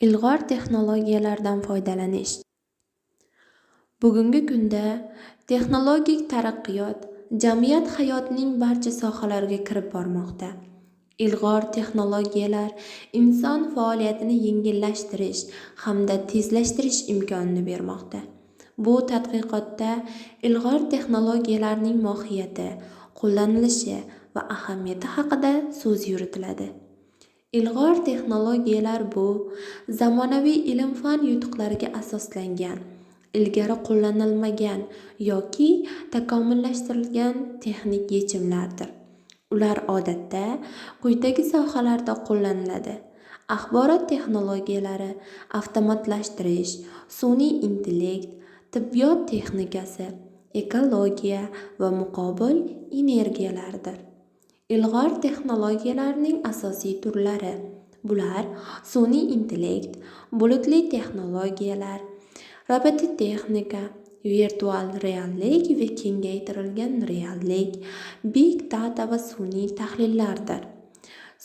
Ilg'or texnologiyalardan foydalanish. Bugungi kunda texnologik taraqqiyot jamiyat hayotining barcha sohalariga kirib bormoqda. Ilg'or texnologiyalar inson faoliyatini yengillashtirish hamda tezlashtirish imkonini bermoqda. Bu tadqiqotda ilg'or texnologiyalarning mohiyati, qo'llanilishi va ahamiyati haqida so'z yuritiladi. Ilg'or texnologiyalar bu zamonaviy ilm-fan yutuqlariga asoslangan, ilgari qo'llanilmagan yoki takomillashtirilgan texnik yechimlardir. Ular odatda quyidagi sohalarda qo'llaniladi: axborot texnologiyalari, avtomatlashtirish, sun'iy intellekt, tibbiyot texnikasi, ekologiya va muqobil energiyalardir. Ilg'or texnologiyalarning asosiy turlari: bular sun'iy intellekt, bulutli texnologiyalar, robototexnika, virtual reallik va kengaytirilgan reallik, big data va sun'iy tahlillardir.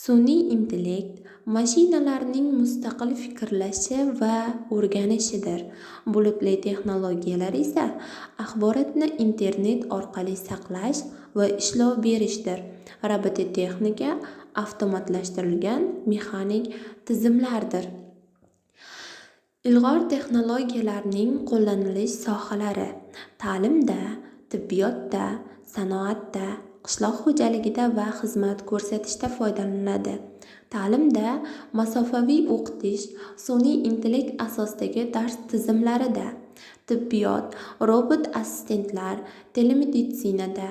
Sun'iy intellekt mashinalarning mustaqil fikrlashi va o'rganishidir. Bulutli texnologiyalar esa axborotni internet orqali saqlash va ishlov berishdir. Robototexnika avtomatlashtirilgan mexanik tizimlardir. Ilg'or texnologiyalarning qo'llanilish sohalari: ta'limda, tibbiyotda, sanoatda, qishloq xo'jaligida va xizmat ko'rsatishda foydalaniladi. Ta'limda masofaviy o'qitish sun'iy intellekt asosidagi dars tizimlarida, tibbiyot robot assistentlar, telemeditsinada,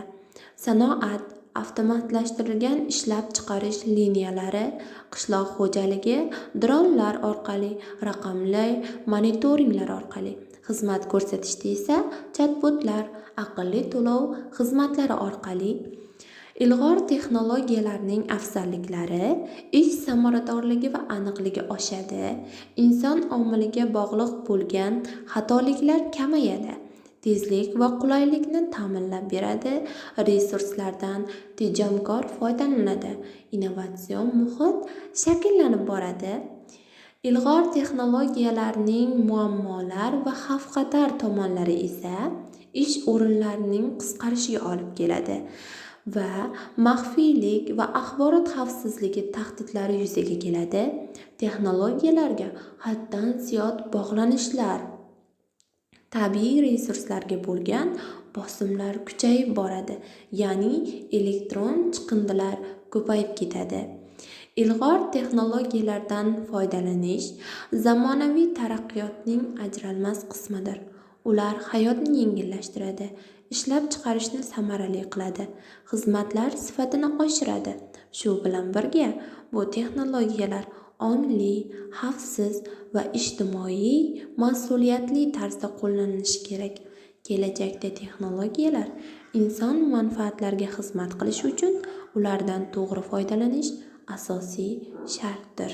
sanoat avtomatlashtirilgan ishlab chiqarish liniyalari, qishloq xo'jaligi dronlar orqali, raqamli monitoringlar orqali, xizmat ko'rsatishda esa chatbotlar, aqlli to'lov xizmatlari orqali. Ilg'or texnologiyalarning afzalliklari: ish samaradorligi va aniqligi oshadi, inson omiliga bog'liq bo'lgan xatoliklar kamayadi, tezlik va qulaylikni ta'minlab beradi, resurslardan tejamkor foydalaniladi, innovatsion muhit shakllanib boradi. Ilg'or texnologiyalarning muammolar va xavf-xatar tomonlari esa ish o'rinlarining qisqarishiga olib keladi va maxfiylik va axborot xavfsizligi tahdidlari yuzaga keladi. Texnologiyalarga haddan ziyod bog'lanishlar, tabiiy resurslarga bo'lgan bosimlar kuchayib boradi, ya'ni elektron chiqindilar ko'payib ketadi. Ilg'or texnologiyalardan foydalanish zamonaviy taraqqiyotning ajralmas qismidir. Ular hayotni yengillashtiradi, ishlab chiqarishni samarali qiladi, xizmatlar sifatini oshiradi. Shu bilan birga, bu texnologiyalar ongli, xavfsiz va ijtimoiy mas'uliyatli tarzda qo'llanilishi kerak. Kelajakda texnologiyalar inson manfaatlariga xizmat qilishi uchun ulardan to'g'ri foydalanish asosiy shartdir.